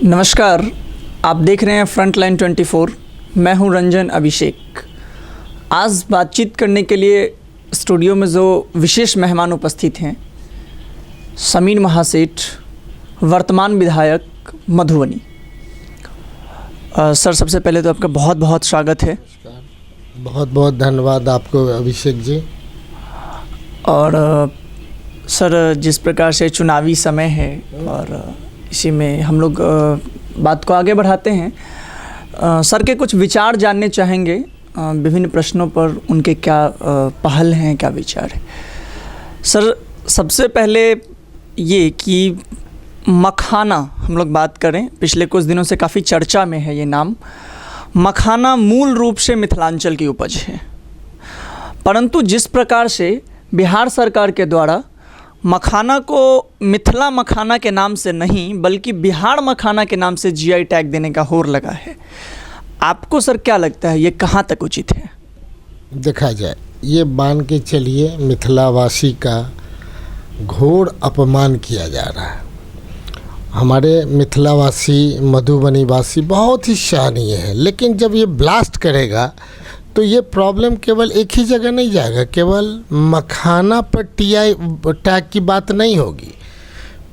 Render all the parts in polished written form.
नमस्कार, आप देख रहे हैं फ्रंटलाइन 24। मैं हूं रंजन अभिषेक। आज बातचीत करने के लिए स्टूडियो में जो विशेष मेहमान उपस्थित हैं, समीर महासेठ, वर्तमान विधायक मधुबनी। सर, सबसे पहले तो आपका बहुत बहुत स्वागत है। बहुत बहुत धन्यवाद आपको अभिषेक जी। और सर, जिस प्रकार से चुनावी समय है और इसी में हम लोग बात को आगे बढ़ाते हैं, सर के कुछ विचार जानने चाहेंगे विभिन्न प्रश्नों पर। उनके क्या पहल हैं, क्या विचार है। सर, सबसे पहले ये कि मखाना हम लोग बात करें, पिछले कुछ दिनों से काफ़ी चर्चा में है ये नाम। मखाना मूल रूप से मिथिलांचल की उपज है, परंतु जिस प्रकार से बिहार सरकार के द्वारा मखाना को मिथिला मखाना के नाम से नहीं बल्कि बिहार मखाना के नाम से जीआई टैग देने का होड़ लगा है, आपको सर क्या लगता है ये कहाँ तक उचित है? देखा जाए, ये मान के चलिए मिथिलावासी का घोर अपमान किया जा रहा है। हमारे मिथिलावासी, मधुबनी वासी बहुत ही शानीय है, लेकिन जब ये ब्लास्ट करेगा तो ये प्रॉब्लम केवल एक ही जगह नहीं जाएगा। केवल मखाना पर टीआई टैग की बात नहीं होगी।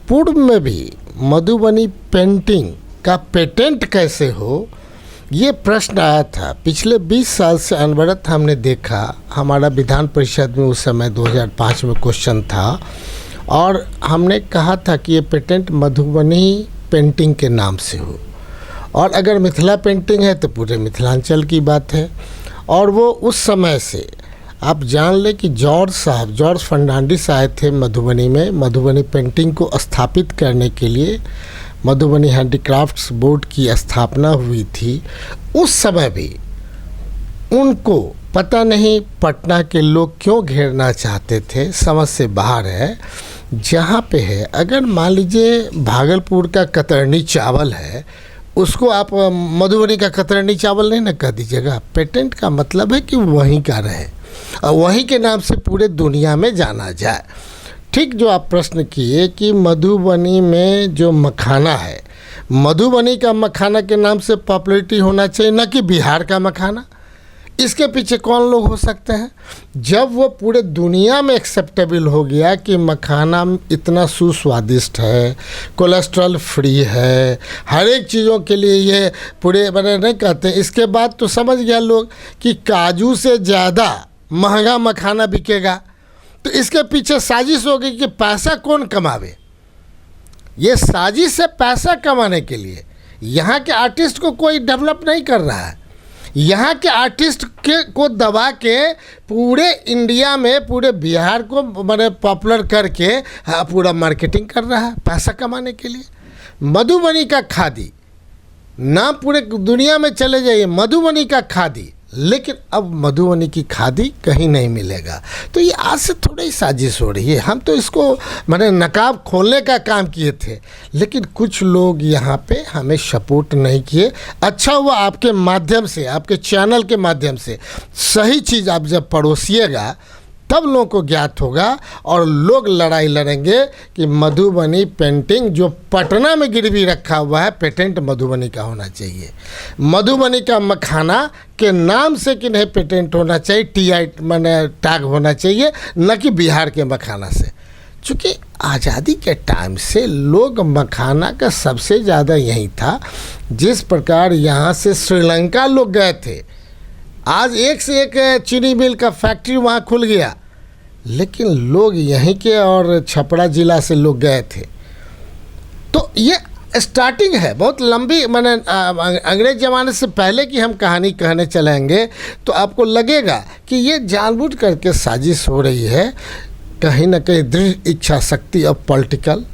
पूर्व में भी मधुबनी पेंटिंग का पेटेंट कैसे हो, ये प्रश्न आया था। पिछले 20 साल से अनवरत हमने देखा। हमारा विधान परिषद में उस समय 2005 में क्वेश्चन था और हमने कहा था कि ये पेटेंट मधुबनी पेंटिंग के नाम से हो, और अगर मिथिला पेंटिंग है तो पूरे मिथिलांचल की बात है। और वो उस समय से आप जान लें कि जॉर्ज फर्नांडिस आए थे मधुबनी में। मधुबनी पेंटिंग को स्थापित करने के लिए मधुबनी हैंडीक्राफ्ट्स बोर्ड की स्थापना हुई थी। उस समय भी उनको पता नहीं पटना के लोग क्यों घेरना चाहते थे, समझ से बाहर है। जहाँ पे है, अगर मान लीजिए भागलपुर का कतरनी चावल है, उसको आप मधुबनी का कतरनी चावल नहीं ना कह दीजिएगा। पेटेंट का मतलब है कि वहीं का रहे और वहीं के नाम से पूरे दुनिया में जाना जाए। ठीक जो आप प्रश्न किए कि मधुबनी में जो मखाना है, मधुबनी का मखाना के नाम से पॉपुलैरिटी होना चाहिए, न कि बिहार का मखाना। इसके पीछे कौन लोग हो सकते हैं? जब वो पूरे दुनिया में एक्सेप्टेबल हो गया कि मखाना इतना सुस्वादिष्ट है, कोलेस्ट्रॉल फ्री है, हर एक चीज़ों के लिए ये पूरे बने नहीं कहते। इसके बाद तो समझ गया लोग कि काजू से ज़्यादा महंगा मखाना बिकेगा। तो इसके पीछे साजिश हो गई कि पैसा कौन कमावे। ये साजिश से पैसा कमाने के लिए यहाँ के आर्टिस्ट को कोई डेवलप नहीं कर रहा है। यहाँ के आर्टिस्ट को दबा के पूरे इंडिया में, पूरे बिहार को मैंने पॉपुलर करके पूरा मार्केटिंग कर रहा है पैसा कमाने के लिए। मधुबनी का खादी नाम पूरे दुनिया में चले जाइए, मधुबनी का खादी, लेकिन अब मधुबनी की खादी कहीं नहीं मिलेगा। तो ये आज से थोड़ी साजिश हो रही है। हम तो इसको मैंने नकाब खोलने का काम किए थे, लेकिन कुछ लोग यहाँ पे हमें सपोर्ट नहीं किए। अच्छा हुआ आपके माध्यम से, आपके चैनल के माध्यम से सही चीज़ आप जब परोसिएगा तब लोगों को ज्ञात होगा और लोग लड़ाई लड़ेंगे कि मधुबनी पेंटिंग जो पटना में गिरवी रखा हुआ है, पेटेंट मधुबनी का होना चाहिए। मधुबनी का मखाना के नाम से कि नहीं पेटेंट होना चाहिए, टीआई मैंने टैग होना चाहिए, न कि बिहार के मखाना से। चूँकि आज़ादी के टाइम से लोग मखाना का सबसे ज़्यादा यही था। जिस प्रकार यहाँ से श्रीलंका लोग गए थे, आज एक से एक चीनी मिल का फैक्ट्री वहाँ खुल गया, लेकिन लोग यहीं के और छपरा ज़िला से लोग गए थे। तो ये स्टार्टिंग है बहुत लंबी। मैंने अंग्रेज़ ज़माने से पहले की हम कहानी कहने चलेंगे तो आपको लगेगा कि ये जानबूझ करके साजिश हो रही है। कहीं ना कहीं दृढ़ इच्छा शक्ति और पॉलिटिकल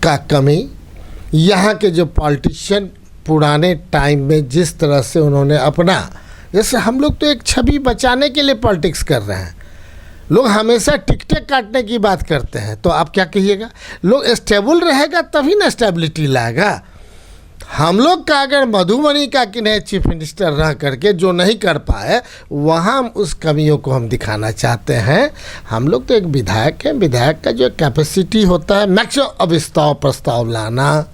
का कमी। यहाँ के जो पॉलिटिशियन पुराने टाइम में जिस तरह से उन्होंने अपना, जैसे हम लोग तो एक छवि बचाने के लिए पॉलिटिक्स कर रहे हैं। लोग हमेशा टिकटें काटने की बात करते हैं, तो आप क्या कहिएगा? लोग स्टेबल रहेगा तभी ना स्टेबिलिटी लाएगा। हम लोग का अगर मधुबनी का किन्हें चीफ मिनिस्टर रह करके जो नहीं कर पाए, वहाँ उस कमियों को हम दिखाना चाहते हैं। हम लोग तो एक विधायक हैं, विधायक का जो कैपेसिटी होता है मैक्सिमम अविस्ताव प्रस्ताव लाना,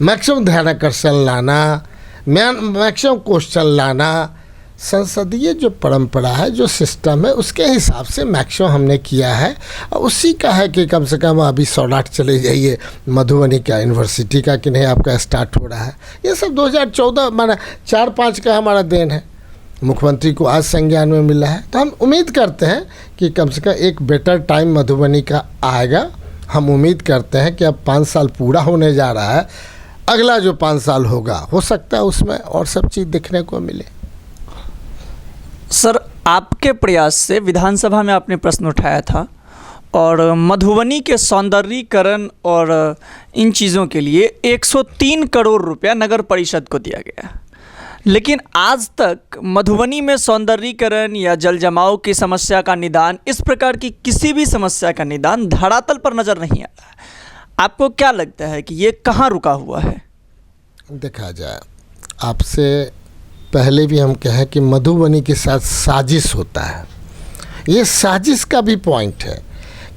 मैक्सिमम ध्यानाकर्षण लाना, मैक्सिमम क्वेश्चन लाना, संसदीय जो परंपरा है, जो सिस्टम है, उसके हिसाब से मैक्सिमम हमने किया है। और उसी का है कि कम से कम अभी सौराठ चले जाइए मधुबनी का यूनिवर्सिटी का कि नहीं आपका स्टार्ट हो रहा है। ये सब 2014 माना 4-5 का हमारा देन है। मुख्यमंत्री को आज संज्ञान में मिला है, तो हम उम्मीद करते हैं कि कम से कम एक बेटर टाइम मधुबनी का आएगा। हम उम्मीद करते हैं कि अब 5 साल पूरा होने जा रहा है, अगला जो 5 साल होगा हो सकता है उसमें और सब चीज़ देखने को मिले। सर, आपके प्रयास से विधानसभा में आपने प्रश्न उठाया था और मधुबनी के सौंदर्यीकरण और इन चीज़ों के लिए 103 करोड़ रुपया नगर परिषद को दिया गया, लेकिन आज तक मधुबनी में सौंदर्यीकरण या जल जमाव की समस्या का निदान, इस प्रकार की किसी भी समस्या का निदान धरातल पर नज़र नहीं आ रहा है। आपको क्या लगता है कि ये कहाँ रुका हुआ है? देखा जाए, आपसे पहले भी हम कहें कि मधुबनी के साथ साजिश होता है। ये साजिश का भी पॉइंट है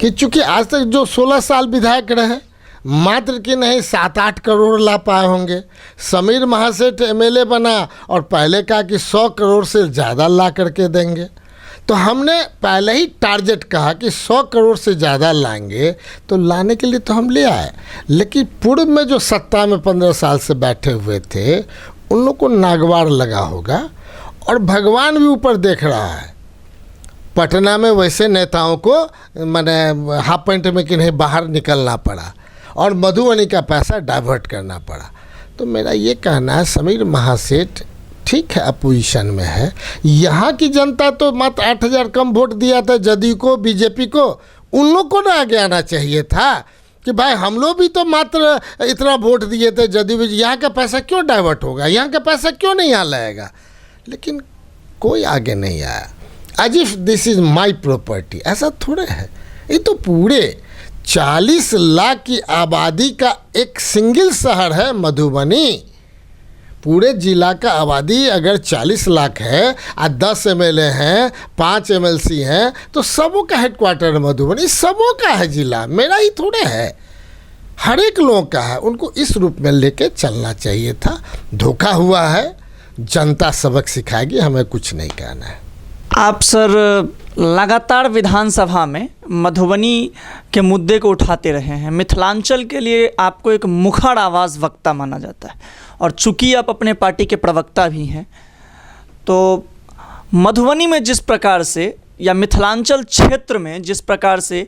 कि चूँकि आज तक जो 16 साल विधायक रहे, मात्र कि नहीं 7-8 करोड़ ला पाए होंगे। समीर महासेठ एमएलए बना और पहले कहा कि 100 करोड़ से ज़्यादा ला करके देंगे। तो हमने पहले ही टारगेट कहा कि 100 करोड़ से ज़्यादा लाएंगे, तो लाने के लिए तो हम ले आए। लेकिन पूर्व में जो सत्ता में 15 साल से बैठे हुए थे, उन लोग को नागवार लगा होगा और भगवान भी ऊपर देख रहा है। पटना में वैसे नेताओं को माने हाफ पैंट में कि नहीं बाहर निकलना पड़ा और मधुबनी का पैसा डाइवर्ट करना पड़ा। तो मेरा ये कहना है, समीर महासेठ ठीक है अपोजिशन में है, यहाँ की जनता तो मात्र 8,000 कम वोट दिया था जदयू को, बीजेपी को। उन लोग को ना आगे आना चाहिए था कि भाई हम लोग भी तो मात्र इतना वोट दिए थे जदयू, यहाँ का पैसा क्यों डाइवर्ट होगा, यहाँ का पैसा क्यों नहीं यहाँ लाएगा। लेकिन कोई आगे नहीं आया, as if this is my property. ऐसा थोड़े है, ये तो पूरे 40 लाख की आबादी का एक सिंगल शहर है मधुबनी। पूरे जिला का आबादी अगर 40 लाख है और 10 एमएलए हैं, 5 एमएलसी हैं, तो सबों का हेडक्वार्टर मधुबनी, सबों का है जिला, मेरा ही थोड़े है, हर एक लोगों का है। उनको इस रूप में लेके चलना चाहिए था। धोखा हुआ है, जनता सबक सिखाएगी, हमें कुछ नहीं कहना है। आप सर लगातार विधानसभा में मधुबनी के मुद्दे को उठाते रहे हैं। मिथिलांचल के लिए आपको एक मुखर आवाज़ वक्ता माना जाता है और चूँकि आप अपने पार्टी के प्रवक्ता भी हैं, तो मधुबनी में जिस प्रकार से या मिथिलांचल क्षेत्र में जिस प्रकार से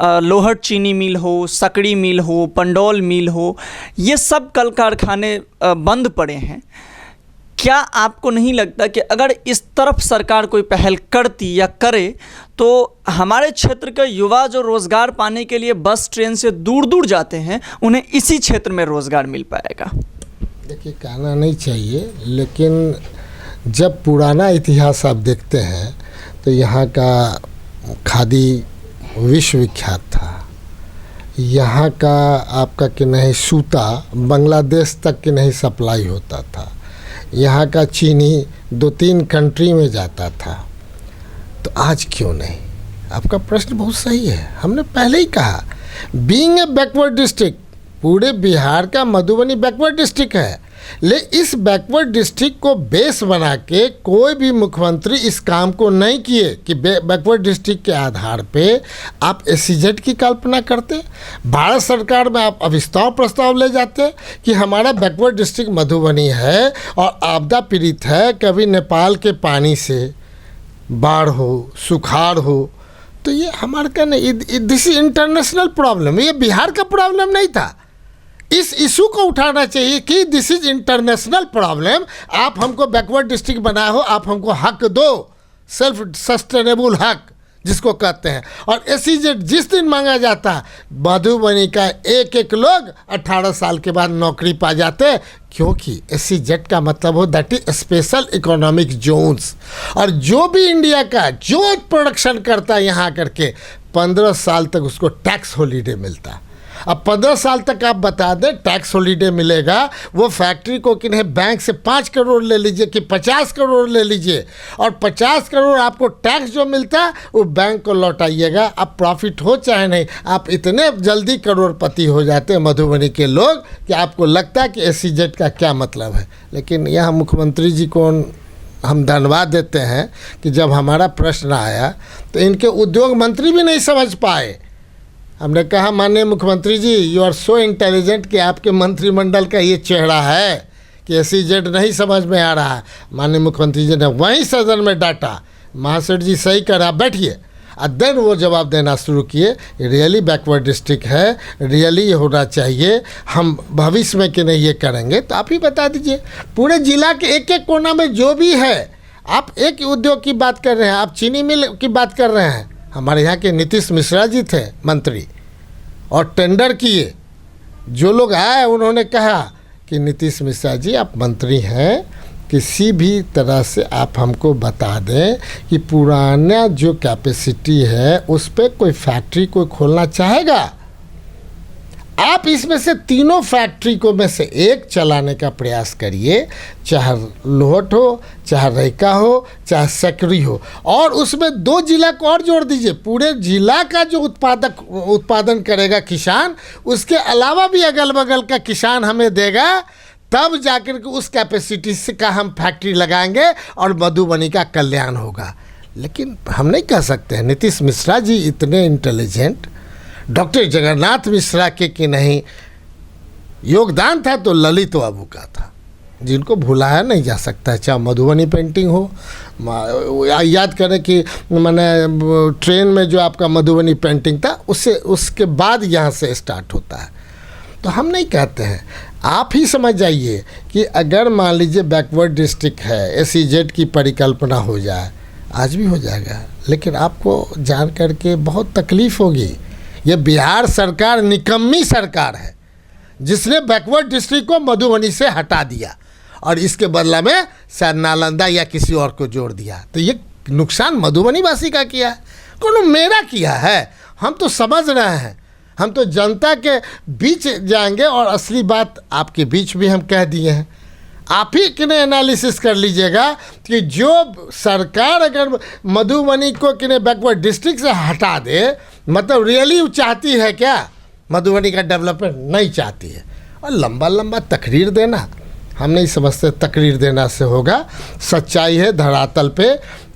लोहट चीनी मिल हो, सकड़ी मिल हो, पंडौल मिल हो, ये सब कल कारखाने बंद पड़े हैं। क्या आपको नहीं लगता कि अगर इस तरफ सरकार कोई पहल करती या करे तो हमारे क्षेत्र के युवा जो रोज़गार पाने के लिए बस ट्रेन से दूर दूर जाते हैं, उन्हें इसी क्षेत्र में रोज़गार मिल पाएगा? देखिए, कहना नहीं चाहिए, लेकिन जब पुराना इतिहास आप देखते हैं तो यहाँ का खादी विश्वविख्यात था। यहाँ का आपका कि नहीं सूता बांग्लादेश तक की नहीं सप्लाई होता था। यहाँ का चीनी 2-3 कंट्री में जाता था। तो आज क्यों नहीं? आपका प्रश्न बहुत सही है। हमने पहले ही कहा, बीइंग ए बैकवर्ड डिस्ट्रिक्ट, पूरे बिहार का मधुबनी बैकवर्ड डिस्ट्रिक्ट है, लेकिन इस बैकवर्ड डिस्ट्रिक्ट को बेस बना के कोई भी मुख्यमंत्री इस काम को नहीं किए कि बैकवर्ड डिस्ट्रिक्ट के आधार पे आप SEZ की कल्पना करते। भारत सरकार में आप अविस्तार प्रस्ताव ले जाते कि हमारा बैकवर्ड डिस्ट्रिक्ट मधुबनी है और आपदा पीड़ित है, कभी नेपाल के पानी से बाढ़ हो, सुखाड़ हो। तो ये हमारे का नहीं, दिस इज इंटरनेशनल प्रॉब्लम, ये बिहार का प्रॉब्लम नहीं था। इस इशू को उठाना चाहिए कि दिस इज इंटरनेशनल प्रॉब्लम। आप हमको बैकवर्ड डिस्ट्रिक्ट बनाए हो, आप हमको हक दो, सेल्फ सस्टेनेबल हक जिसको कहते हैं। और SEZ जिस दिन मांगा जाता, मधुबनी का एक लोग 18 साल के बाद नौकरी पा जाते, क्योंकि SEZ का मतलब हो that is special economic zones. और जो भी इंडिया का जो प्रोडक्शन करता है यहाँ करके 15 साल तक उसको टैक्स हॉलीडे मिलता। अब 15 साल तक आप बता दें टैक्स हॉलीडे मिलेगा, वो फैक्ट्री को कि नहीं बैंक से 5 करोड़ ले लीजिए कि 50 करोड़ ले लीजिए, और 50 करोड़ आपको टैक्स जो मिलता है वो बैंक को लौटाइएगा। अब प्रॉफिट हो चाहे नहीं, आप इतने जल्दी करोड़पति हो जाते हैं मधुबनी के लोग कि आपको लगता है कि SEZ का क्या मतलब है। लेकिन यहाँ मुख्यमंत्री जी को हम धन्यवाद देते हैं कि जब हमारा प्रश्न आया तो इनके उद्योग मंत्री भी नहीं समझ पाए। हमने कहा माननीय मुख्यमंत्री जी, यू आर सो इंटेलिजेंट कि आपके मंत्रिमंडल का ये चेहरा है कि SEZ नहीं समझ में आ रहा है। माननीय मुख्यमंत्री जी ने वहीं सदन में डांटा, महासेठ जी सही करा, बैठिए। और देन वो जवाब देना शुरू किए, रियली बैकवर्ड डिस्ट्रिक्ट है, रियली ये होना चाहिए, हम भविष्य में कि नहीं ये करेंगे। तो आप ही बता दीजिए, पूरे जिला के एक एक कोना में जो भी है, आप एक उद्योग की बात कर रहे हैं, आप चीनी मिल की बात कर रहे हैं। हमारे यहाँ के नीतीश मिश्रा जी थे मंत्री और टेंडर किए, जो लोग आए उन्होंने कहा कि नीतीश मिश्रा जी आप मंत्री हैं, किसी भी तरह से आप हमको बता दें कि पुराना जो कैपेसिटी है उस पर कोई फैक्ट्री कोई खोलना चाहेगा। आप इसमें से तीनों फैक्ट्री को में से एक चलाने का प्रयास करिए, चाहे लोहट हो, चाहे रैका हो, चाहे सकरी हो, और उसमें 2 जिला को और जोड़ दीजिए। पूरे जिला का जो उत्पादन करेगा किसान, उसके अलावा भी अगल बगल का किसान हमें देगा, तब जाकर के उस कैपेसिटी से का हम फैक्ट्री लगाएंगे और मधुबनी का कल्याण होगा। लेकिन हम नहीं कह सकते हैं नीतीश मिश्रा जी इतने इंटेलिजेंट, डॉक्टर जगन्नाथ मिश्रा के कि नहीं योगदान था तो ललित बाबू का था, जिनको भुलाया नहीं जा सकता है। चाहे मधुबनी पेंटिंग हो, याद करें कि मैंने ट्रेन में जो आपका मधुबनी पेंटिंग था उसके बाद यहाँ से स्टार्ट होता है। तो हम नहीं कहते हैं, आप ही समझ जाइए कि अगर मान लीजिए बैकवर्ड डिस्ट्रिक्ट है, SEZ की परिकल्पना हो जाए, आज भी हो जाएगा, लेकिन आपको जान करके बहुत तकलीफ़ होगी। ये बिहार सरकार निकम्मी सरकार है जिसने बैकवर्ड डिस्ट्रिक्ट को मधुबनी से हटा दिया और इसके बदला में शायद नालंदा या किसी और को जोड़ दिया। तो ये नुकसान मधुबनी वासी का किया है, कौन मेरा किया है? हम तो समझ रहे हैं, हम तो जनता के बीच जाएंगे और असली बात आपके बीच भी हम कह दिए हैं। आप ही किने एनालिसिस कर लीजिएगा कि जो सरकार अगर मधुबनी को किने बैकवर्ड डिस्ट्रिक्ट से हटा दे, मतलब रियली चाहती है क्या मधुबनी का डेवलपमेंट? नहीं चाहती है। और लंबा लंबा तकरीर देना, हम नहीं समझते तकरीर देना से होगा। सच्चाई है धरातल पे,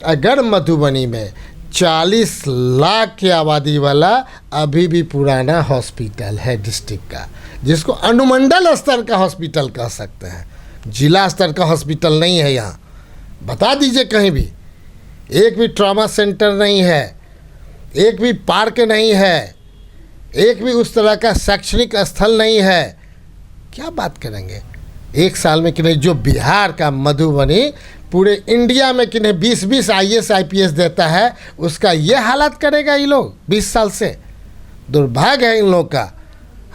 अगर मधुबनी में 40 लाख की आबादी वाला अभी भी पुराना हॉस्पिटल है डिस्ट्रिक्ट का, जिसको अनुमंडल स्तर का हॉस्पिटल कह सकते हैं, जिला स्तर का हॉस्पिटल नहीं है यहाँ। बता दीजिए कहीं भी एक भी ट्रॉमा सेंटर नहीं है, एक भी पार्क नहीं है, एक भी उस तरह का शैक्षणिक स्थल नहीं है। क्या बात करेंगे एक साल में कि नहीं जो बिहार का मधुबनी पूरे इंडिया में कि नहीं 20-20 IAS IPS देता है, उसका ये हालत करेगा ये लोग 20 साल से? दुर्भाग्य है इन लोग का।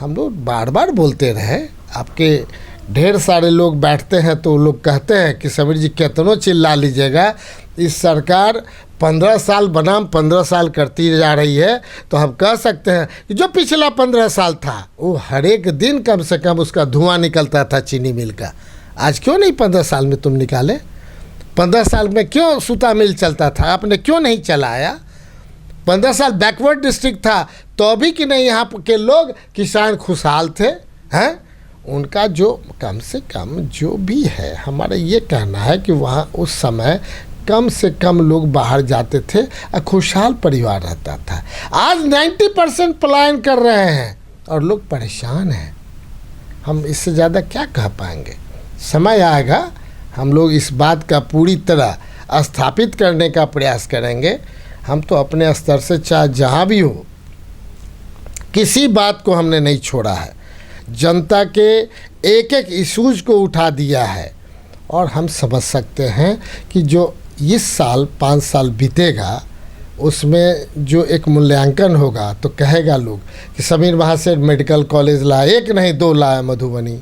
हम लोग बार बार बोलते रहे, आपके ढेर सारे लोग बैठते हैं तो लोग कहते हैं कि समीर जी कितनों चिल्ला लीजिएगा, इस सरकार 15 साल बनाम 15 साल करती जा रही है। तो हम कह सकते हैं कि जो पिछला 15 साल था वो हर एक दिन कम से कम उसका धुआं निकलता था चीनी मिल का। आज क्यों नहीं 15 साल में तुम निकाले? 15 साल में क्यों सूता मिल चलता था, आपने क्यों नहीं चलाया? 15 साल बैकवर्ड डिस्ट्रिक्ट था तो भी कि नहीं यहाँ के लोग किसान खुशहाल थे हैं? उनका जो कम से कम जो भी है, हमारा ये कहना है कि वहाँ उस समय कम से कम लोग बाहर जाते थे और खुशहाल परिवार रहता था। आज 90% पलायन कर रहे हैं और लोग परेशान हैं। हम इससे ज़्यादा क्या कह पाएंगे? समय आएगा हम लोग इस बात का पूरी तरह स्थापित करने का प्रयास करेंगे। हम तो अपने स्तर से चाहे जहाँ भी हो किसी बात को हमने नहीं छोड़ा है, जनता के एक एक इशूज़ को उठा दिया है। और हम समझ सकते हैं कि जो इस साल 5 साल बीतेगा उसमें जो एक मूल्यांकन होगा तो कहेगा लोग कि समीर महासेठ मेडिकल कॉलेज लाए, एक नहीं 2 लाए मधुबनी,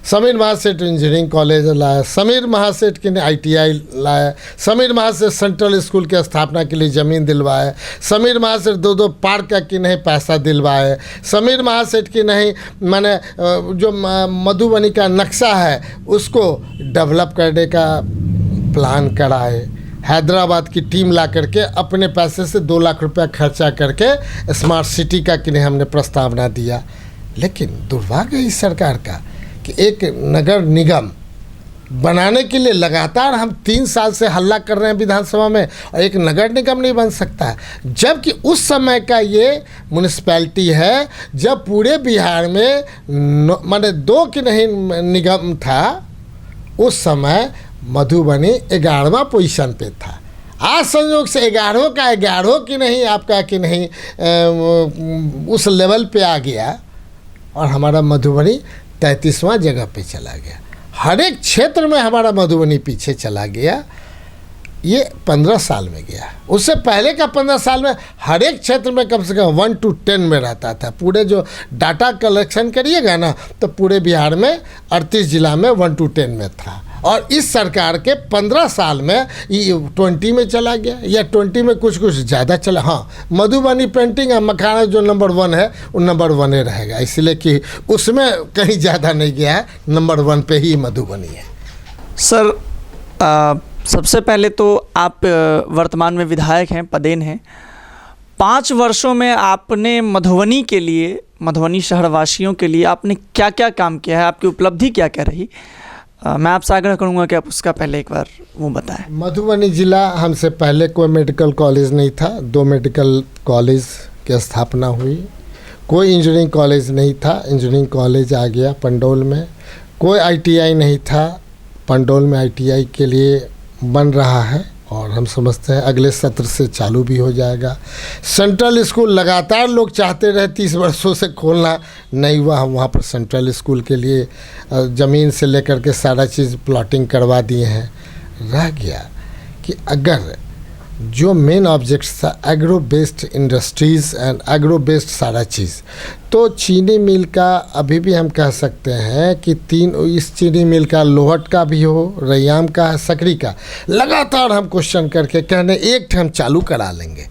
समीर महासेठ इंजीनियरिंग कॉलेज लाया, समीर महासेठ के ने ITI लाया, समीर महासेठ सेंट्रल स्कूल की स्थापना के लिए ज़मीन दिलवाए, समीर महासेठ 2 पार्क का कि नहीं पैसा दिलवाए, समीर महासेठ की नहीं मैंने जो मधुबनी का नक्शा है उसको डेवलप करने का प्लान कराए, हैदराबाद की टीम ला करके अपने पैसे से 2 लाख रुपया खर्चा करके स्मार्ट सिटी का कि नहीं हमने प्रस्तावना दिया। लेकिन दुर्भाग्य इस सरकार का कि एक नगर निगम बनाने के लिए लगातार हम 3 साल से हल्ला कर रहे हैं विधानसभा में और एक नगर निगम नहीं बन सकता है, जबकि उस समय का ये म्यूनिसपैलिटी है जब पूरे बिहार में माने 2 की नहीं निगम था। उस समय मधुबनी 11वां पोजीशन पे था। आज संयोग से 11 का 11 की नहीं आपका कि नहीं उस लेवल पे आ गया और हमारा मधुबनी 33वां जगह पे चला गया। हर एक क्षेत्र में हमारा मधुबनी पीछे चला गया। ये 15 साल में गया। उससे पहले का 15 साल में हर एक क्षेत्र में कम से कम 1 to 10 में रहता था। पूरे जो डाटा कलेक्शन करिएगा ना तो पूरे बिहार में 38 जिला में 1 to 10 में था और इस सरकार के 15 साल में ये 20 में चला गया या 20 में कुछ ज़्यादा चला। हाँ, मधुबनी पेंटिंग और मखाना जो नंबर 1 है वो नंबर 1 ही रहेगा, इसलिए कि उसमें कहीं ज़्यादा नहीं गया है, नंबर 1 पे ही मधुबनी है। सर सबसे पहले तो आप वर्तमान में विधायक हैं, पदेन हैं। 5 वर्षों में आपने मधुबनी के लिए, मधुबनी शहरवासियों के लिए आपने क्या क्या काम किया है, आपकी उपलब्धि क्या क्या रही? मैं आपसे आग्रह करूंगा कि आप उसका पहले एक बार वो बताएं। मधुबनी ज़िला हमसे पहले कोई मेडिकल कॉलेज नहीं था, 2 मेडिकल कॉलेज की स्थापना हुई। कोई इंजीनियरिंग कॉलेज नहीं था, इंजीनियरिंग कॉलेज आ गया पंडौल में। कोई ITI नहीं था, पंडौल में ITI के लिए बन रहा है और हम समझते हैं अगले सत्र से चालू भी हो जाएगा। सेंट्रल स्कूल लगातार लोग चाहते रहे 30 वर्षों से खोलना, नहीं हुआ। हम वहाँ पर सेंट्रल स्कूल के लिए ज़मीन से लेकर के सारा चीज़ प्लॉटिंग करवा दिए हैं। रह गया कि अगर जो मेन ऑब्जेक्ट्स था agro based industries and agro based सारा चीज़, तो चीनी मिल का अभी भी हम कह सकते हैं कि 3 इस चीनी मिल का लोहट का भी हो, रैयाम का, सकरी का, लगातार हम क्वेश्चन करके कहने एक हम चालू करा लेंगे,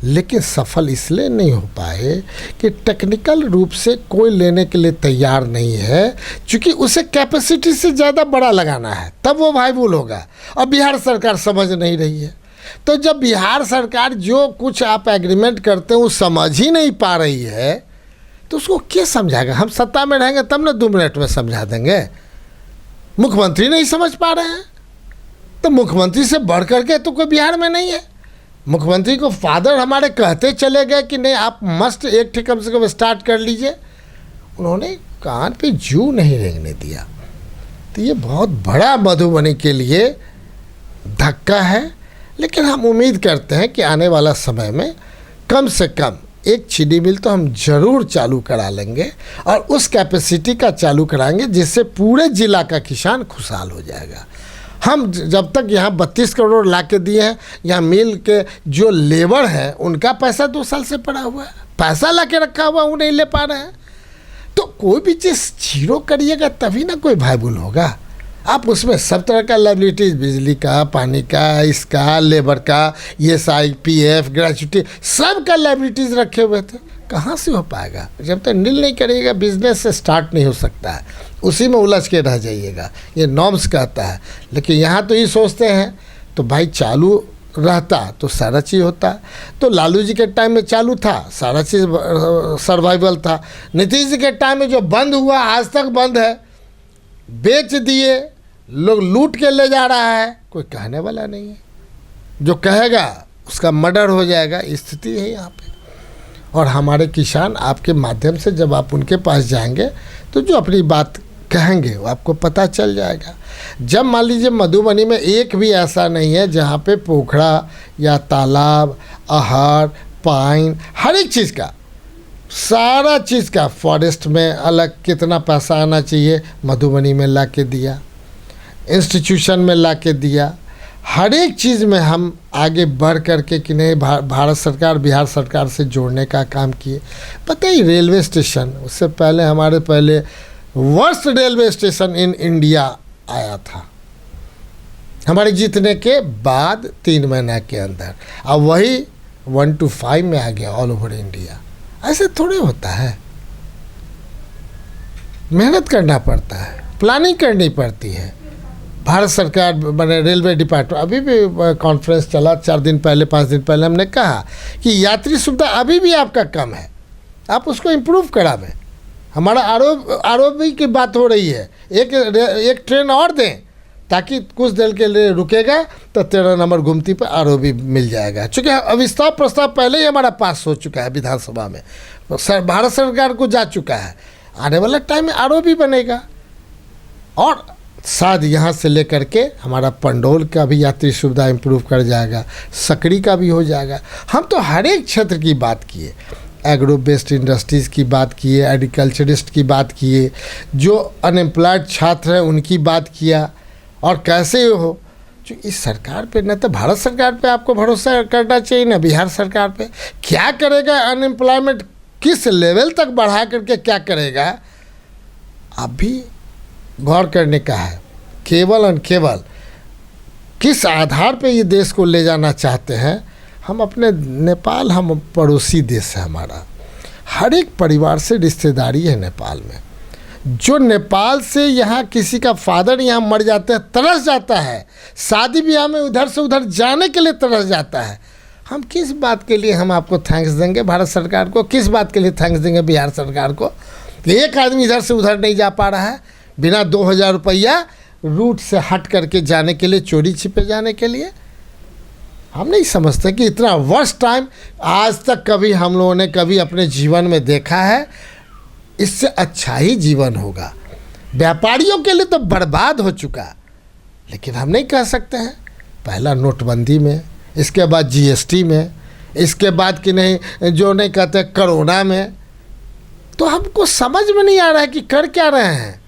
लेकिन सफल इसलिए नहीं हो पाए कि टेक्निकल रूप से कोई लेने के लिए तैयार नहीं है, क्योंकि उसे कैपेसिटी से ज़्यादा बड़ा लगाना है तब वो वायबल होगा और बिहार सरकार समझ नहीं रही है। तो जब बिहार सरकार जो कुछ आप एग्रीमेंट करते हैं वो समझ ही नहीं पा रही है तो उसको क्या समझाएगा? हम सत्ता में रहेंगे तब ना 2 मिनट में समझा देंगे। मुख्यमंत्री नहीं समझ पा रहे हैं तो मुख्यमंत्री से बढ़ करके तो कोई बिहार में नहीं है। मुख्यमंत्री को फादर हमारे कहते चले गए कि नहीं आप मस्ट एक ठीक कम से कम स्टार्ट कर लीजिए, उन्होंने कान पे जू नहीं रेंगने दिया। तो ये बहुत बड़ा मधुबनी के लिए धक्का है, लेकिन हम उम्मीद करते हैं कि आने वाला समय में कम से कम एक चीनी मिल तो हम ज़रूर चालू करा लेंगे और उस कैपेसिटी का चालू कराएंगे जिससे पूरे ज़िला का किसान खुशहाल हो जाएगा। हम जब तक यहाँ 32 करोड़ ला के दिए हैं, यहाँ मिल के जो लेबर हैं उनका पैसा 2 साल से पड़ा हुआ है, पैसा ला के रखा हुआ वो नहीं ले पा रहे हैं। तो कोई भी चीज़ जीरो करिएगा तभी ना कोई वायबल होगा। आप उसमें सब तरह का लाइबिलिटीज़, बिजली का, पानी का, इसका, लेबर का, ESI, PF, ग्रेच्युटी, सब का लाइबिलिटीज़ रखे हुए थे। कहाँ से हो पाएगा? जब तक नील नहीं करिएगा बिजनेस से स्टार्ट नहीं हो सकता है, उसी में उलझ के रह जाइएगा। ये नॉर्म्स कहता है। लेकिन यहाँ तो ये सोचते हैं तो भाई चालू रहता तो सारा चीज़ होता। तो लालू जी के टाइम में चालू था, सारा चीज़ सर्वाइवल था। नीतीश जी के टाइम में जो बंद हुआ आज तक बंद है, बेच दिए, लोग लूट के ले जा रहा है, कोई कहने वाला नहीं है। जो कहेगा उसका मर्डर हो जाएगा, स्थिति है यहाँ पे। और हमारे किसान आपके माध्यम से जब आप उनके पास जाएंगे तो जो अपनी बात कहेंगे वो आपको पता चल जाएगा। जब मान लीजिए मधुबनी में एक भी ऐसा नहीं है जहाँ पे पोखरा या तालाब, आहार, पाइन, हर एक चीज़ का, सारा चीज़ का, फॉरेस्ट में अलग कितना पैसा आना चाहिए मधुबनी में ला के दिया, इंस्टीट्यूशन में ला के दिया। हर एक चीज़ में हम आगे बढ़ करके कि नहीं भारत सरकार बिहार सरकार से जोड़ने का काम किए। पता ही रेलवे स्टेशन, उससे पहले हमारे पहले worst railway station in India आया था हमारे जीतने के बाद 3 महीना के अंदर। अब वही 1 to 5 में आ गया ऑल ओवर इंडिया। ऐसे थोड़े होता है, मेहनत करना पड़ता है, प्लानिंग करनी पड़ती है। भारत सरकार मैंने रेलवे डिपार्टमेंट अभी भी कॉन्फ्रेंस चला 4 दिन पहले 5 दिन पहले, हमने कहा कि यात्री सुविधा अभी भी आपका कम है, आप उसको इम्प्रूव करावें। हमारा आरओबी की बात हो रही है, एक ट्रेन और दें ताकि कुछ देर के लिए रुकेगा तो 13 नंबर गुमती पर आरओबी मिल जाएगा। चूँकि अविस्तार प्रस्ताव पहले ही हमारा पास हो चुका है विधानसभा में, भारत सरकार को जा चुका है। आने वाला टाइम में आरओबी बनेगा और शायद यहाँ से लेकर के हमारा पंडोल का भी यात्री सुविधा इम्प्रूव कर जाएगा, सकड़ी का भी हो जाएगा। हम तो हर एक क्षेत्र की बात किए, एग्रो बेस्ड इंडस्ट्रीज़ की बात किए, एग्रीकल्चरिस्ट की बात किए, जो अनएम्प्लॉयड छात्र हैं उनकी बात किया। और कैसे हो, जो इस सरकार पे, न तो भारत सरकार पे आपको भरोसा करना चाहिए, ना बिहार सरकार पे। क्या करेगा अनएम्प्लॉयमेंट, किस लेवल तक बढ़ा करके क्या करेगा, अभी गौर करने का है। केवल और केवल किस आधार पे ये देश को ले जाना चाहते हैं। हम अपने नेपाल, हम पड़ोसी देश है हमारा, हर एक परिवार से रिश्तेदारी है नेपाल में। जो नेपाल से यहाँ किसी का फादर यहाँ मर जाता है, तरस जाता है, शादी ब्याह में उधर से उधर जाने के लिए तरस जाता है। हम किस बात के लिए हम आपको थैंक्स देंगे भारत सरकार को, किस बात के लिए थैंक्स देंगे बिहार सरकार को कि एक आदमी इधर से उधर नहीं जा पा रहा है बिना 2000 रुपया रूट से हट करके जाने के लिए, चोरी छिपे जाने के लिए। हम नहीं समझते कि इतना वर्स्ट टाइम आज तक कभी हम लोगों ने कभी अपने जीवन में देखा है। इससे अच्छा ही जीवन होगा। व्यापारियों के लिए तो बर्बाद हो चुका, लेकिन हम नहीं कह सकते हैं। पहला नोटबंदी में, इसके बाद जीएसटी में, इसके बाद कि नहीं जो नहीं कहते कोरोना में, तो हमको समझ में नहीं आ रहा है कि कर क्या रहे हैं,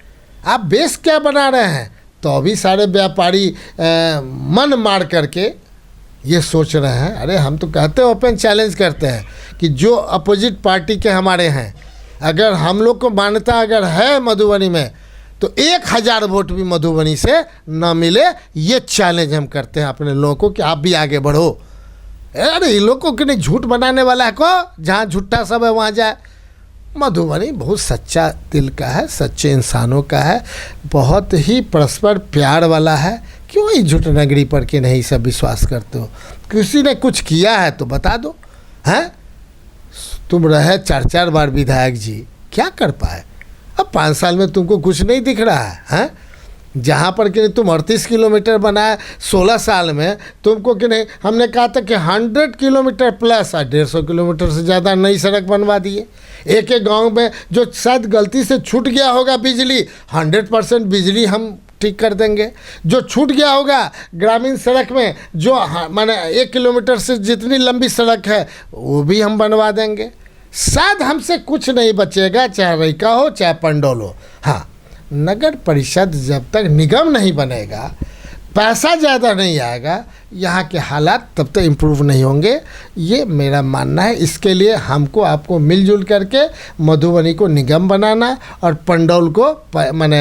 आप बेस क्या बना रहे हैं। तो अभी सारे व्यापारी मन मार करके ये सोच रहे हैं, अरे हम तो कहते हैं, ओपन चैलेंज करते हैं कि जो अपोजिट पार्टी के हमारे हैं, अगर हम लोग को मान्यता अगर है मधुबनी में, तो 1000 वोट भी मधुबनी से न मिले, ये चैलेंज हम करते हैं अपने लोगों को कि आप भी आगे बढ़ो। अरे इन लोगों को नहीं, झूठ बनाने वाला है को, जहाँ झूठा सब है वहाँ जाए। मधुबनी बहुत सच्चा दिल का है, सच्चे इंसानों का है, बहुत ही परस्पर प्यार वाला है। क्यों ही झूठ नगरी पर के नहीं सब विश्वास करते हो। किसी ने कुछ किया है तो बता दो। हैं, तुम रहे 4 बार विधायक जी, क्या कर पाए? अब 5 साल में तुमको कुछ नहीं दिख रहा है। हैं, जहाँ पर कि नहीं तुम 38 किलोमीटर बनाए 16 साल में, तुमको कि नहीं हमने कहा था कि 100 किलोमीटर प्लस 150 किलोमीटर से ज़्यादा नई सड़क बनवा दिए। एक एक गांव में जो शायद गलती से छूट गया होगा बिजली, 100% बिजली हम ठीक कर देंगे। जो छूट गया होगा ग्रामीण सड़क में, जो माने 1 किलोमीटर से जितनी लंबी सड़क है वो भी हम बनवा देंगे। शायद हमसे कुछ नहीं बचेगा, चाहे रैका हो चाहे पंडोल हो। हाँ, नगर परिषद जब तक निगम नहीं बनेगा, पैसा ज़्यादा नहीं आएगा, यहाँ के हालात तब तक इम्प्रूव नहीं होंगे। ये मेरा मानना है। इसके लिए हमको आपको मिलजुल करके मधुबनी को निगम बनाना और पंडौल को माने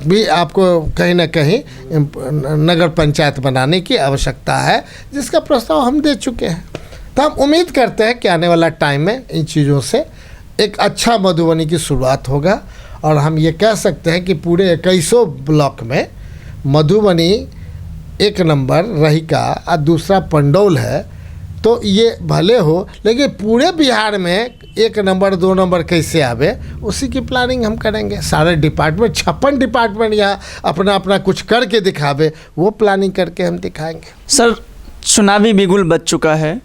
भी आपको कहीं ना कहीं नगर पंचायत बनाने की आवश्यकता है, जिसका प्रस्ताव हम दे चुके हैं। तो हम उम्मीद करते हैं कि आने वाला टाइम में इन चीज़ों से एक अच्छा मधुबनी की शुरुआत होगा और हम ये कह सकते हैं कि पूरे 2100 ब्लॉक में मधुबनी 1 नंबर रहिका और दूसरा पंडौल है। तो ये भले हो, लेकिन पूरे बिहार में 1 नंबर 2 नंबर कैसे आवे, उसी की प्लानिंग हम करेंगे। सारे डिपार्टमेंट 56 डिपार्टमेंट यहाँ अपना अपना कुछ करके दिखावे, वो प्लानिंग करके हम दिखाएंगे। सर, चुनावी बिगुल बज चुका है,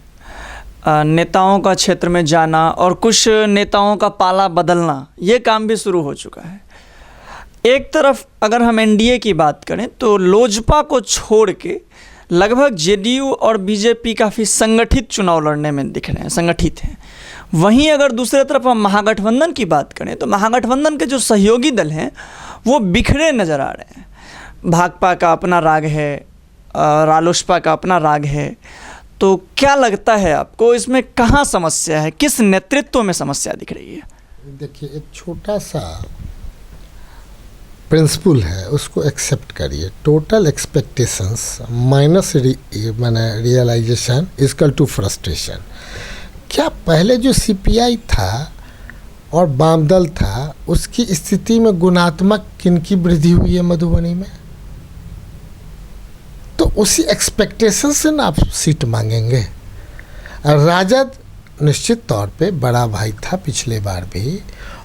नेताओं का क्षेत्र में जाना और कुछ नेताओं का पाला बदलना, ये काम भी शुरू हो चुका है। एक तरफ अगर हम एनडीए की बात करें तो लोजपा को छोड़ के लगभग जेडीयू और बीजेपी काफ़ी संगठित चुनाव लड़ने में दिख रहे हैं, संगठित हैं। वहीं अगर दूसरी तरफ हम महागठबंधन की बात करें तो महागठबंधन के जो सहयोगी दल हैं वो बिखरे नज़र आ रहे हैं। भाकपा का अपना राग है, रालोसपा का अपना राग है। तो क्या लगता है आपको, इसमें कहाँ समस्या है, किस नेतृत्व में समस्या दिख रही है? देखिए, एक छोटा सा प्रिंसिपल है, उसको एक्सेप्ट करिए। टोटल एक्सपेक्टेशंस माइनस मैंने रियलाइजेशन इक्वल टू फ्रस्ट्रेशन। क्या पहले जो सीपीआई था और वामदल था, उसकी स्थिति में गुणात्मक किनकी वृद्धि हुई है मधुबनी में? तो उसी एक्सपेक्टेशन से ना आप सीट मांगेंगे। राजद निश्चित तौर पे बड़ा भाई था पिछले बार भी,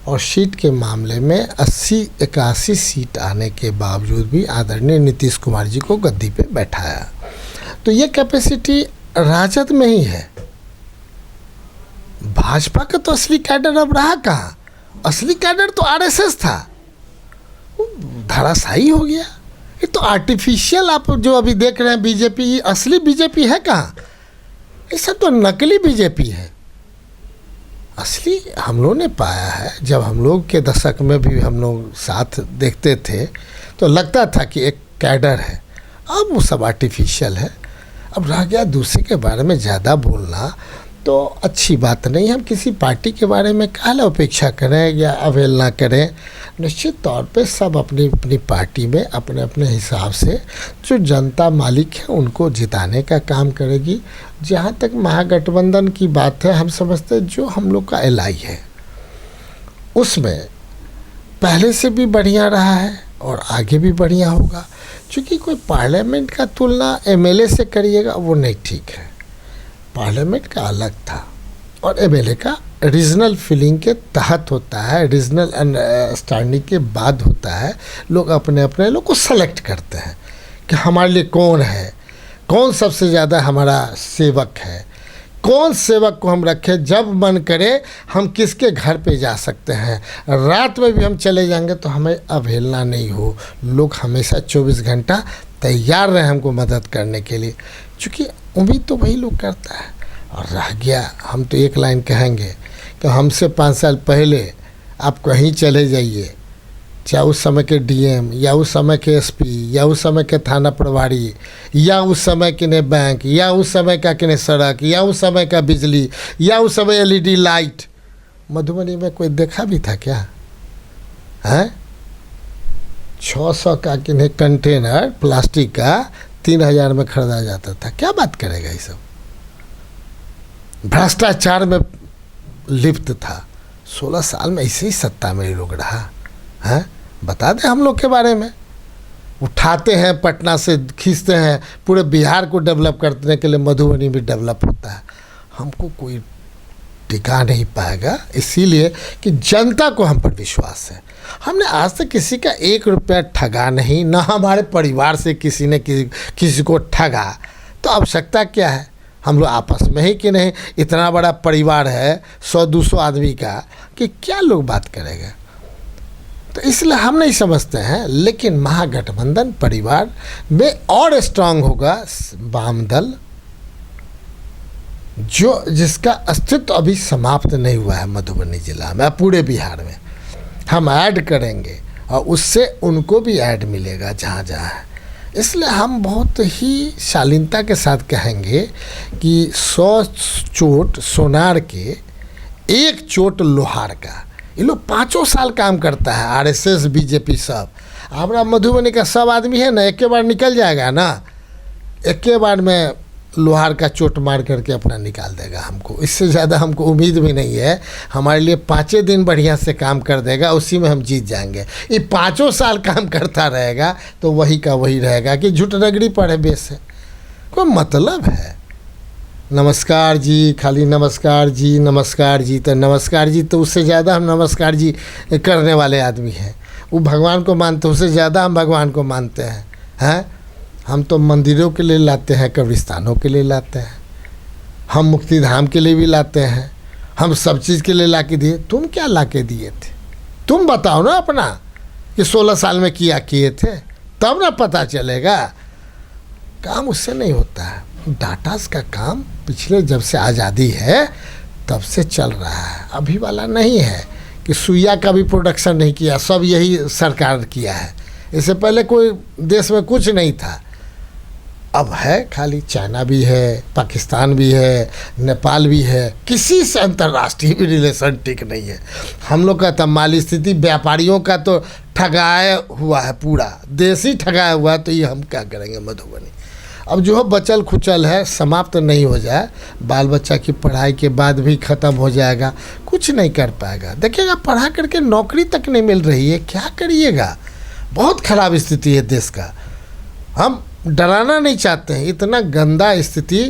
और सीट के मामले में 80-81 सीट आने के बावजूद भी आदरणीय नीतीश कुमार जी को गद्दी पे बैठाया। तो ये कैपेसिटी राजद में ही है। भाजपा का तो असली कैडर अब रहा कहाँ? असली कैडर तो आरएसएस था, धराशायी हो गया। ये तो आर्टिफिशियल आप जो अभी देख रहे हैं बीजेपी, असली बीजेपी है कहाँ? ये सब तो नकली बीजेपी है। असली हम लोग ने पाया है, जब हम लोग के दशक में भी हम लोग साथ देखते थे तो लगता था कि एक कैडर है। अब वो सब आर्टिफिशियल है। अब रह गया दूसरे के बारे में ज़्यादा बोलना तो अच्छी बात नहीं। हम किसी पार्टी के बारे में काला उपेक्षा करें या अवहेलना करें। निश्चित तौर पे सब अपनी अपनी पार्टी में अपने अपने हिसाब से जो जनता मालिक है उनको जिताने का काम करेगी। जहाँ तक महागठबंधन की बात है, हम समझते हैं जो हम लोग का एलआई है उसमें पहले से भी बढ़िया रहा है और आगे भी बढ़िया होगा। क्योंकि कोई पार्लियामेंट का तुलना एमएलए से करिएगा वो नहीं ठीक है। पार्लियामेंट का अलग था और एमएलए का रीजनल फीलिंग के तहत होता है, रीजनल अंडरस्टैंडिंग के बाद होता है। लोग अपने अपने लोग को सेलेक्ट करते हैं कि हमारे लिए कौन है, कौन सबसे ज़्यादा हमारा सेवक है, कौन सेवक को हम रखें। जब मन करे हम किसके घर पे जा सकते हैं, रात में भी हम चले जाएंगे तो हमें अवहेलना नहीं हो। लोग हमेशा 24 घंटा तैयार रहे हमको मदद करने के लिए, क्योंकि उम्मीद तो वही लोग करता है। और रह गया, हम तो एक लाइन कहेंगे कि हमसे 5 साल पहले आप कहीं चले जाइए, चाहे उस समय के डीएम या उस समय के एसपी या उस समय के थाना प्रभारी या उस समय के बैंक या उस समय का किने सड़क या उस समय का बिजली या उस समय एलईडी लाइट मधुबनी में कोई देखा भी था क्या? हैं 600 का किन्हें कंटेनर प्लास्टिक का 3000 में खरीदा जाता था। क्या बात करेगा ये सब? भ्रष्टाचार में लिप्त था। 16 साल में ऐसे ही सत्ता में लोग रहा है। बता दें हम लोग के बारे में। उठाते हैं पटना से, खींचते हैं, पूरे बिहार को डेवलप करने के लिए मधुबनी भी डेवलप होता है। हमको कोई टिका नहीं पाएगा, इसीलिए कि जनता को हम पर विश्वास है। हमने आज तक किसी का 1 रुपया ठगा नहीं, ना हमारे परिवार से किसी ने किसी को ठगा। तो आवश्यकता क्या है? हम लोग आपस में ही कि नहीं, इतना बड़ा परिवार है 100-200 आदमी का, कि क्या लोग बात करेगा। तो इसलिए हम नहीं समझते हैं। लेकिन महागठबंधन परिवार में और स्ट्रांग होगा वाम दल, जो जिसका अस्तित्व अभी समाप्त नहीं हुआ है मधुबनी जिला में, पूरे बिहार में। हम ऐड करेंगे और उससे उनको भी ऐड मिलेगा जहाँ जहाँ है। इसलिए हम बहुत ही शालीनता के साथ कहेंगे कि 100 चोट सोनार के, 1 चोट लोहार का। ये लोग 5 साल काम करता है, आरएसएस बीजेपी सब। हमारा मधुबनी का सब आदमी है ना, एक के बार निकल जाएगा ना, एक के बार में लोहार का चोट मार करके अपना निकाल देगा हमको। इससे ज़्यादा हमको उम्मीद भी नहीं है। हमारे लिए 5 दिन बढ़िया से काम कर देगा, उसी में हम जीत जाएंगे। ये 5 साल काम करता रहेगा तो वही का वही रहेगा कि झूठनगरी पड़े बेस है। कोई मतलब है? नमस्कार जी, खाली नमस्कार जी नमस्कार जी। तो नमस्कार जी तो उससे ज़्यादा हम नमस्कार जी करने वाले आदमी हैं। वो भगवान को मानते, उससे ज़्यादा हम भगवान को मानते हैं। हम तो मंदिरों के लिए लाते हैं, कब्रिस्तानों के लिए लाते हैं, हम मुक्ति धाम के लिए भी लाते हैं, हम सब चीज़ के लिए ला के दिए। तुम क्या ला के दिए थे? तुम बताओ ना अपना कि 16 साल में किया किए थे, तब ना पता चलेगा। काम उससे नहीं होता है। डाटास का काम पिछले जब से आज़ादी है तब से चल रहा है, अभी वाला नहीं है कि सुइया का भी प्रोडक्शन नहीं किया, सब यही सरकार किया है। इससे पहले कोई देश में कुछ नहीं था। अब है खाली चाइना भी है, पाकिस्तान भी है, नेपाल भी है, किसी से अंतर्राष्ट्रीय भी रिलेशन ठीक नहीं है। हम लोग का तमाली स्थिति व्यापारियों का तो ठगाया हुआ है, पूरा देश ही ठगाया हुआ है, तो ये हम क्या करेंगे मधुबनी। अब जो बचल खुचल है समाप्त नहीं हो जाए, बाल बच्चा की पढ़ाई के बाद भी ख़त्म हो जाएगा, कुछ नहीं कर पाएगा। देखिएगा पढ़ा करके नौकरी तक नहीं मिल रही है, क्या करिएगा। बहुत ख़राब स्थिति है देश का। हम डराना नहीं चाहते हैं, इतना गंदा स्थिति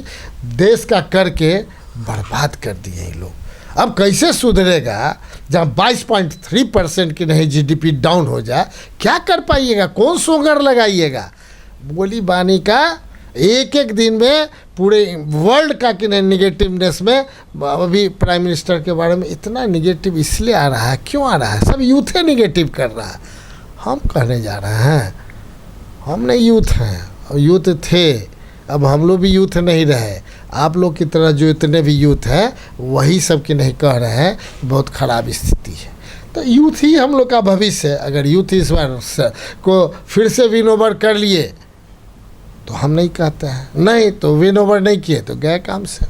देश का करके बर्बाद कर दिए हैं लोग। अब कैसे सुधरेगा जहाँ 22.3% की नहीं जीडीपी डाउन हो जाए, क्या कर पाइएगा, कौन सोगर लगाइएगा। बोली बानी का एक एक दिन में पूरे वर्ल्ड का कि नहीं निगेटिवनेस में, अभी प्राइम मिनिस्टर के बारे में इतना निगेटिव इसलिए आ रहा है, क्यों आ रहा है, सब यूथ है निगेटिव कर रहा है। हम कहने जा रहे हैं हम नहीं यूथ हैं, यूथ थे, अब हम लोग भी यूथ नहीं रहे। आप लोग की तरह जो इतने भी यूथ हैं वही सब की नहीं कह रहे हैं, बहुत ख़राब स्थिति है। तो यूथ ही हम लोग का भविष्य है। अगर यूथ इस बार को फिर से विन ओवर कर लिए तो हम नहीं कहते हैं, नहीं तो विन ओवर नहीं किए तो गए काम से।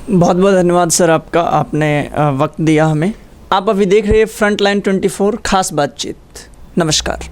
बहुत बहुत धन्यवाद सर आपका, आपने वक्त दिया हमें। आप अभी देख रहे हैं फ्रंटलाइन 24 खास बातचीत। नमस्कार।